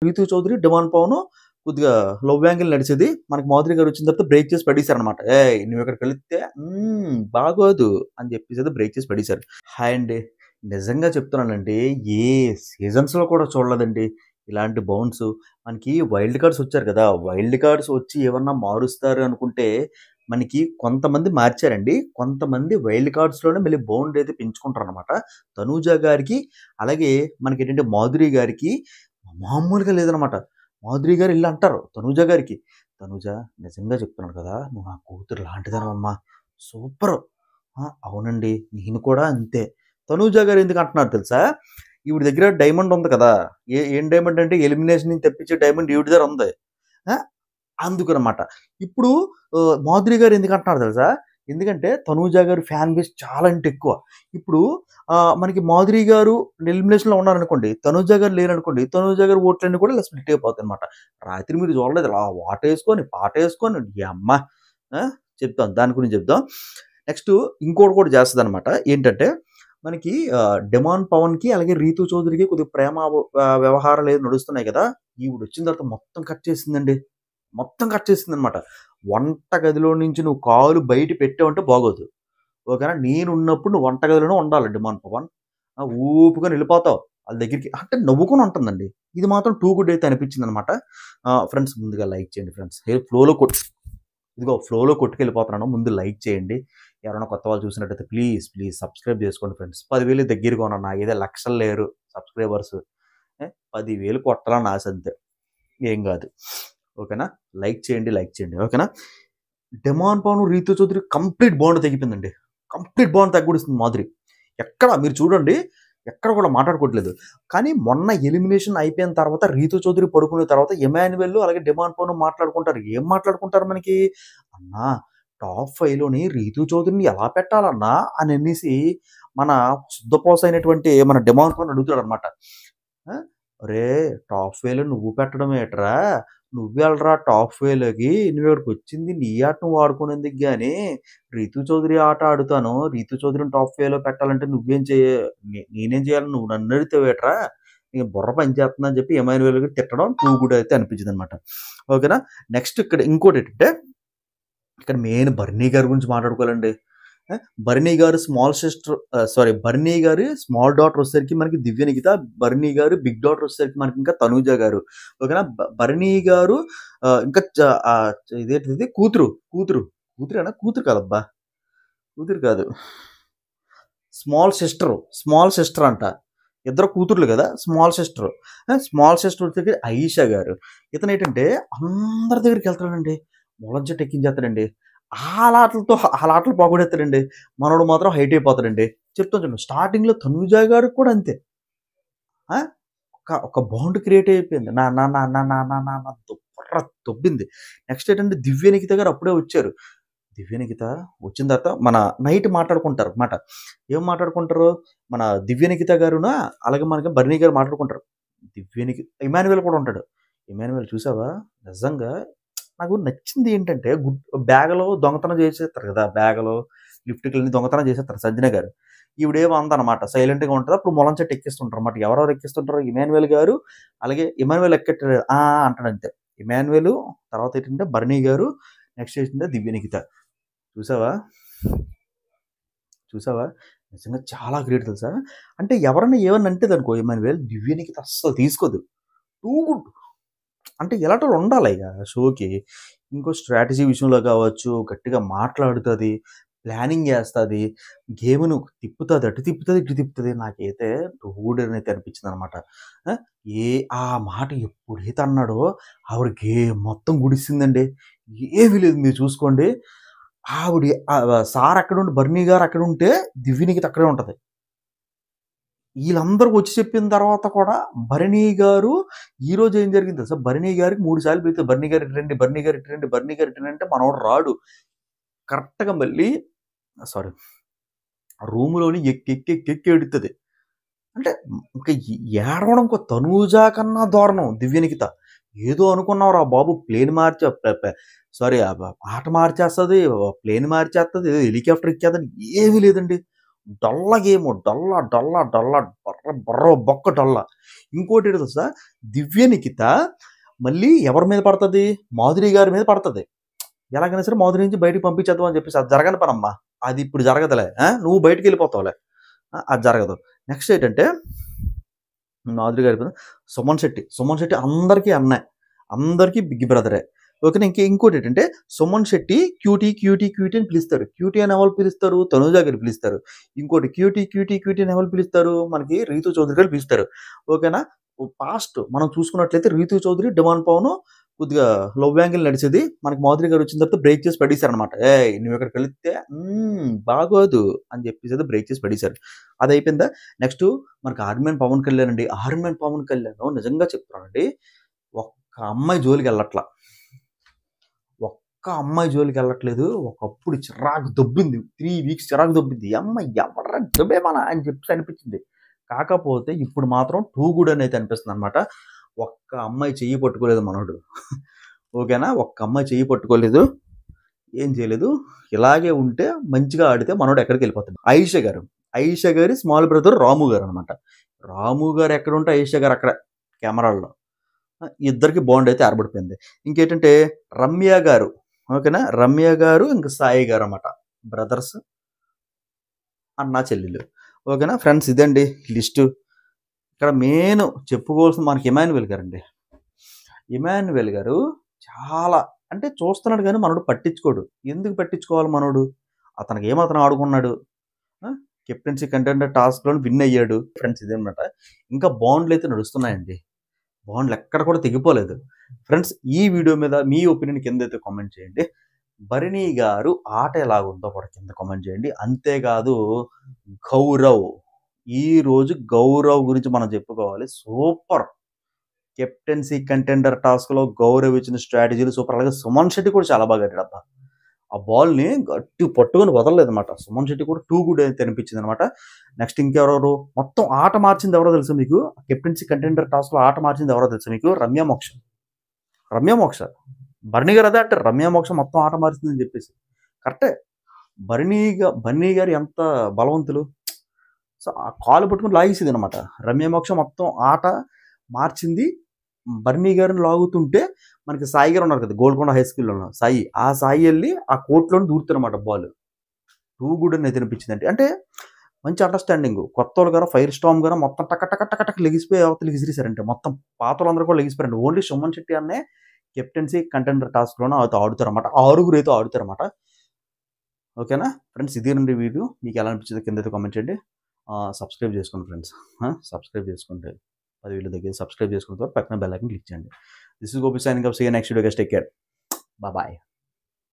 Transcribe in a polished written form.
Ritu Chowdary, demand Pawan కొద్దిగా love angle నడిచేది. మనకి మాధురి గారు వచ్చిన తర్వాత బ్రేక్ చేసి పడేశారనమాట. "ఏయ్! నువ్వు ఇక్కడికి వెళితే బాగోదు" అని చెప్పేసి బ్రేక్ చేసి పడేశారు. హాయ్ అండి. నిజంగా చెప్తున్నానండి. ఏ సీజన్స్‌లో కూడా చూడలేదండి ఇలాంటి బౌన్స్. మనకి వైల్డ్ కార్డ్స్ వచ్చారు కదా! వైల్డ్ కార్డ్స్ వచ్చి ఏమన్నా మారుస్తారు అనుకుంటే, మనకి కొంతమంది మార్చారండి. కొంతమంది వైల్డ్ కార్డ్స్‌లోనే మళ్ళీ బౌండ్ అయితే పెంచుకుంటారనమాట. తనూజ గారికి, అలాగే మనకేంటంటే మాధురి గారికి మామూలుగా లేదనమాట. మాధురి గారు ఎళ్లి అంటారు తనూజ గారికి, "తనూజ నిజంగా చెప్తున్నాను కదా! నువ్వు నా కూతురు లాంటిదానివమ్మా. సూపరు." అవునండి. నేను కూడా అంతే. తనూజ గారు ఎందుకు అంటున్నారు తెలుసా? ఈవిడ దగ్గర డైమండ్ ఉంది కదా! ఏం డైమండ్ అంటే ఎలిమినేషన్ నుంచి తెప్పించే డైమండ్ ఈవిడ దగ్గర ఉంది. ఆ! అందుకనమాట. ఇప్పుడు మాధురి గారు ఎందుకు అంటున్నారు తెలుసా? ఎందుకంటే తనూజ గారి ఫ్యాన్ బేస్ చాలా అంటే ఎక్కువ. ఇప్పుడు మనకి మాధురి గారు ఎలిమినేషన్‌లో ఉన్నారనుకోండి, తనూజ గారు లేరనుకోండి, తనూజ గారి ఓట్లన్నీ కూడా ఇలా స్ప్లిట్ అయిపోతాయన్నమాట. రాత్రి మీరు చూడలేదు ఇలా వాటేసుకొని, పాటేసుకొని యమ్మ! ఆ! చెప్తాం. దాని గురించి చెప్దాం. నెక్స్ట్ ఇంకోటి కూడా చేస్తదనమాట. ఏంటంటే మనకి డిమాండ్ పవన్‌కి అలాగే రీతూ చౌదరికి కొద్దిగా ప్రేమ వ్యవహారాలు ఏవో నడుస్తున్నాయి కదా! ఈవిడొచ్చిన తర్వాత మొత్తం కట్ చేసిందండి. మొత్తం కట్ చేసిందనమాట. వంట గదిలో నుంచి నువ్వు కాలు బయట పెట్టావంటే బాగోదు. ఓకేనా? నేనున్నప్పుడు నువ్వు వంట గదిలోనే ఉండాలి డిమాండ్ పవన్. ఊపుకొని వెళ్ళిపోతావు ఆళ్ళ దగ్గరికి. అంటే నవ్వుకొని ఉంటుందండి. ఇది మాత్రం టూ గుడ్ అయితే అనిపించిందనమాట. ఫ్రెండ్స్ ముందుగా లైక్ చేయండి ఫ్రెండ్స్. ఫ్లోలో కొట్టుకెళ్ళిపోతున్నాను. ముందు లైక్ చేయండి. ఎవరైనా కొత్త వాళ్ళు చూసినట్టయితే ప్లీజ్, ప్లీజ్ సబ్స్క్రైబ్ చేసుకోండి ఫ్రెండ్స్. 10,000 దగ్గరగా ఉన్నా. నాకేదో లక్షలు లేరు సబ్స్క్రైబర్స్. 10,000 కొట్టాలని ఆశ అంతే. ఏం కాదు. ఓకేనా? లైక్ చేయండి, లైక్ చేయండి. ఓకేనా? Demand Pavan, Rithu Chowdary complete bond తెగిపోయిందండి. కంప్లీట్ బాండ్ తగ్గొడిస్తుంది మాధురి. ఎక్కడ మీరు చూడండి, ఎక్కడ కూడా మాట్లాడుకోవట్లేదు. కానీ మొన్న ఎలిమినేషన్ అయిపోయిన తర్వాత రీతూ చౌదరి పడుకున్న తర్వాత ఎమాన్యుయల్ అలాగే డిమాండ్ పవన్ మాట్లాడుకుంటారు. ఏం మాట్లాడుకుంటారు మనకి? "అన్నా టాప్ 5లోని రీతూ చౌదరిని ఎలా పెట్టాలన్నా" అని అనేసి మన శుద్ధపోస అయినటువంటి మన డిమాండ్ పవన్ అడుగుతాడనమాట. ఆ! "ఒరేయ్! టాప్ 5లో నువ్వు పెట్టడం ఏట్రా? నువ్వెళ్ళరా టాప్ 5లోకి. నువ్విక్కడికొచ్చింది నీ ఆట నువ్వు ఆడుకునేందుకు గాని, రీతూ చౌదరి ఆట ఆడుతాను. రీతూ చౌదరిని టాప్ 5లో పెట్టాలంటే నువ్వేం నేనేం చేయాలి? నువ్వు నన్నడుగుతావేట్రా? నీ బుర్ర పనిచేస్తుందని" అని చెప్పి ఎమాన్యుయల్ గారు తిట్టడం టూ గుడ్ అయితే అనిపించిందనమాట. ఓకేనా? నెక్స్ట్ ఇక్కడ ఇంకోటేంటంటే, ఇక్కడ మెయిన్ బర్నీ గారి గురించి మాట్లాడుకోవాలండి. బర్నీ గారు బర్నీ గారి స్మాల్ డాటర్ వచ్చేసరికి మనకి దివ్య నిఖిత, బర్నీ గారు బిగ్ డాటర్ వచ్చేసరికి మనకి ఇంకా తనూజ గారు. ఓకేనా? బర్నీ గారు ఇంకా ఇదేంటిది కూతురేనా? కూతురు కాదబ్బా! కూతురు కాదు. స్మాల్ సిస్టర్ అంట. ఇద్దరు కూతుర్లు కదా! స్మాల్ సిస్టర్ వచ్చేసరికి అయీషా గారు. ఇతనేంటంటే అందరి దగ్గరికెళ్తాడండి. మొలం చెట్టు ఎక్కించేస్తాడండి. ఆళ్ళాటలు పోగొడేస్తాడండి. మనోడు మాత్రం హైట్ అయిపోతాడండి. చెప్తాను చూడండి. స్టార్టింగ్‌లో తనూజ గారికి కూడా అంతే. ఆ! ఒక బాండ్ క్రియేట్ అయిపోయింది. నా నా నా నా నా నా నా నా బుర్ర దొబ్బింది. నెక్స్ట్ ఏంటంటే దివ్య నిఖిత గారు అప్పుడే వచ్చారు. దివ్య నిఖిత వచ్చిన తర్వాత మన నైట్ మాట్లాడుకుంటారు మాట. ఏం మాట్లాడుకుంటారు? మన దివ్య నిఖిత గారున అలాగే మనకి బర్నీ గారు మాట్లాడుకుంటారు. ఇమాన్యుయల్ కూడా ఉంటాడు. ఇమాన్యుయల్ చూసావా? నిజంగా నాకు నచ్చింది ఏంటంటే బ్యాగ్‌లో దొంగతనం చేసేస్తారు కదా! లిఫ్ట్‌కెళ్ళి దొంగతనం చేసేస్తారు సంజన గారు. ఈవిడేమో అందనమాట. సైలెంట్‌గా ఉంటది. అప్పుడు మొలం చెట్టు ఎక్కిస్తుంటారన్నమాట. ఎవరెవరు ఎక్కిస్తుంటారో ఇమాన్యుయల్ గారు, అలాగే ఇమాన్యుయల్ ఎక్కేట్టాడు. అంటాడంతే. ఇమాన్యుయల్ తర్వాత ఏంటంటే బర్నీ గారు, నెక్స్ట్ ఏంటంటే దివ్య నిఖిత. చూసావా? చూసావా? నిజంగా చాలా గ్రేట్ తెలుసా? అంటే ఎవరన్నా ఏమన్నా అంటేదనుకో ఇమాన్యుయల్, దివ్య నిఖిత అస్సలు తీసుకోదు. Too good. అంటే ఇలాంటోళ్ళు ఉండాలిగ షోకి. ఇంకో స్ట్రాటజీ విషయంలో కావచ్చు, గట్టిగా మాట్లాడుతది, ప్లానింగ్ చేస్తది, గేమ్‌ను తిప్పుతది, అటు తిప్పుతది, ఇటు తిప్పుతది. నాకైతే టూగుడనైతే అనిపించిందనమాట. ఆ! ఆ మాట ఎప్పుడైతే అన్నాడో ఆవిడ గేమ్ మొత్తం గుడిసిందండి. ఏమీ లేదు మీరు చూసుకోండి. ఆవిడ సార్ అక్కడుండి, బర్నీ గారు అక్కడుంటే దివ్య నిఖిత అక్కడే ఉంటది. ఈళ్ళందరూ వచ్చి చెప్పిన తర్వాత కూడా భరణి గారు ఈరోజు ఏం జరిగింది తెలుసా? భరణి గారికి 3 సార్లు పిలిస్తే భరణి గారు ఇటు రండి, భరణి గారు ఇటు రండి, భరణి గారు ఇటు రండి అంటే మనోడు రాడు. కరెక్ట్‌గా మళ్ళీ సారీ రూమ్‌లోని ఎక్కి ఏడుత్తది. అంటే ఇంక ఏడవడం తనూజ కన్నా దారుణం దివ్య నిఖిత. ఏదో అనుకున్నావురా బాబు ప్లేన్ మార్చా పె పె సారీ ఆట మార్చేస్తది, ప్లేన్ మార్చేస్తది, ఏదో హెలికాప్టర్ ఎక్కేత్తది ఏమీ లేదండి. డొల్ల గేము. డొల్ల, డొల్ల, డొల్ల బర్ర బర్ర బొక్క డొల్ల. ఇంకోటేంటో తెలుసా? 'దివ్య నిఖిత' మళ్ళీ ఎవరి మీద పడతది? మాధురి గారి మీద పడతది. ఎలాగైనా సరే మాధురి నుంచి బయటికి పంపించేద్దాం అని చెప్పేసి అది జరగని పనమ్మా. అది ఇప్పుడు జరగదులే. నువ్వు బయటికెళ్ళిపోతావులే. అది జరగదు. నెక్స్ట్ ఏంటంటే మాధురి గారి మీద సుమన్ శెట్టి. సుమన్ శెట్టి అందరికీ అన్నే. అందరికీ బిగ్ బ్రదరే. ఓకేనా. ఇంకోటేంటంటే Suman Shetty cutie, cutie, cutie అని పిలుస్తారు. క్యూటీ అని ఎవరు పిలుస్తారు? తనూజ గారు పిలుస్తారు. ఇంకోటి క్యూటీ, క్యూటీ, క్యూటీ అని ఎవరు పిలుస్తారు? మనకి రీతూ చౌదరి గారు పిలుస్తారు. ఓకేనా. పాస్ట్ మనం చూసుకున్నట్లయితే రీతూ చౌదరి, డిమాండ్ పవన్ కొద్దిగా లవ్ యాంగిల్ నడిచేది. మనకి మాధురి గారు వచ్చిన తర్వాత బ్రేక్ చేసి పడేశారనమాట. ఏయ్ నువ్వు ఇక్కడికి వెళితే బాగోదు అని చెప్పేసి బ్రేక్ చేసి పడేశారు. అది అయిపోయిందా? నెక్స్ట్ మనకి ఆర్మీన్ పవన్ కళ్యాణ్ అండి. ఆర్మీన్ పవన్ కళ్యాణ్ నిజంగా చెప్తున్నానండి, ఒక్క అమ్మాయి జోలికి వెళ్ళట్లా. ఒక్క అమ్మాయి జోలికి వెళ్ళట్లేదు. ఒకప్పుడు చిరాకు దొబ్బింది. 3 వీక్స్ చిరాకు దొబ్బింది. అమ్మాయి ఎవర్రా దుబ్బేమనా అని చెప్పేసి అనిపించింది. కాకపోతే ఇప్పుడు మాత్రం టూ గుడ్ అని అయితే అనిపిస్తుంది అనమాట. ఒక్క అమ్మాయి చెయ్యి పట్టుకోలేదు మనోడు. ఓకేనా. ఒక్క అమ్మాయి చెయ్యి పట్టుకోలేదు. ఏం చేయలేదు. ఇలాగే ఉంటే మంచిగా ఆడితే మనోడు ఎక్కడికి వెళ్ళిపోతాడు. ఆయిషా గారు. ఆయిషా గారి స్మాల్ బ్రదర్ రాము గారు అనమాట. రాము గారు ఎక్కడ ఉంటే ఆయిషా గారు అక్కడ కెమెరాల్లో. ఇద్దరికి బాండ్ అయితే ఏర్పడిపోయింది. ఇంకేంటంటే రమ్య గారు. ఓకేనా. రమ్య గారు ఇంకా సాయి గారు అనమాట. బ్రదర్స్, అన్నా చెల్లెలు. ఓకేనా ఫ్రెండ్స్, ఇదండి లిస్టు. ఇక్కడ మెయిన్ చెప్పుకోవాల్సిన మనకి ఇమాన్యుయల్ గారండి. ఇమాన్యుయల్ గారు చాలా అంటే చూస్తున్నాడు కానీ మనోడు పట్టించుకోడు. ఎందుకు పట్టించుకోవాలి మనోడు? అతనికి ఏమతను ఆడుకున్నాడు. కెప్టెన్సీ కంటెండర్ టాస్క్లో విన్ అయ్యాడు. ఫ్రెండ్స్ ఇదేనమాట. ఇంకా బాండ్లు అయితే నడుస్తున్నాయండి. బాండ్లు ఎక్కడ కూడా తెగిపోలేదు. ఫ్రెండ్స్ ఈ వీడియో మీద మీ ఒపీనియన్ కింద అయితే కామెంట్ చేయండి. భరణి గారు ఆట ఎలాగుందో కూడా కింద కామెంట్ చేయండి. అంతేకాదు గౌరవ్, ఈరోజు గౌరవ్ గురించి మనం చెప్పుకోవాలి. సూపర్. కెప్టెన్సీ కంటెండర్ టాస్క్లో గౌరవ్ ఇచ్చిన స్ట్రాటజీలు సూపర్. అలాగే సుమన్ శెట్టి కూడా చాలా బాగా ఆడాడు అబ్బా. ఆ బాల్ని గట్టి పట్టుకొని వదలలేదు అనమాట. సుమన్ శెట్టి కూడా టూ గుడ్ అయితే అనిపించింది అనమాట. నెక్స్ట్ ఇంకెవరెవరు మొత్తం ఆట మార్చింది ఎవరో తెలుసా మీకు? కెప్టెన్సీ కంటెండర్ టాస్క్లో ఆట మార్చింది ఎవరో తెలుసా మీకు? రమ్య మోక్ష. రమ్య మోక్ష. భరణి గారు అదే అంటారు, రమ్య మోక్ష మొత్తం ఆట మారుతుందని చెప్పేసి. కరెక్టే. భరణి గారు ఎంత బలవంతులు. సో ఆ కాలు పట్టుకుని లాగేసేది అనమాట. రమ్య మోక్ష మొత్తం ఆట మార్చింది. భరణి గారిని లాగుతుంటే మనకి సాయి గారు ఉన్నారు కదా, గోల్కొండ హై స్కూల్లో ఉన్న సాయి. ఆ సాయి వెళ్ళి ఆ కోర్టులోని దూరుతారనమాట బాల్. టూ గుడ్ అని అనిపించింది. అంటే మంచి అండర్స్టాండింగ్. కొత్త వాళ్ళు గారు ఫైర్ స్టామ్ గారు మొత్తం టక టక టక టక లెగిసిపోయి అవతలు విసిరేశారంటే మొత్తం పాత వాళ్ళందరూ కూడా లెగిసిపోయారండి. ఓన్లీ సుమన్ శెట్టి అనే కెప్టెన్సీ కంటెండర్ టాస్క్లోనే ఆడుతారన్నమాట. 6 అయితే ఆడుతారన్నమాట. ఓకేనా ఫ్రెండ్స్, ఇదే నుండి వీడియో మీకు ఎలా అనిపించింది కింద అయితే కామెంట్ చేయండి. సబ్స్క్రైబ్ చేసుకోండి ఫ్రెండ్స్. సబ్స్క్రైబ్ చేసుకుంటే 10,000 దగ్గర సబ్స్క్రైబ్ చేసుకున్న తర్వాత పక్కన బెల్ ఐకాన్ క్లిక్ చేయండి. This is Gopi signing off. See you next video. Guys take care. Bye.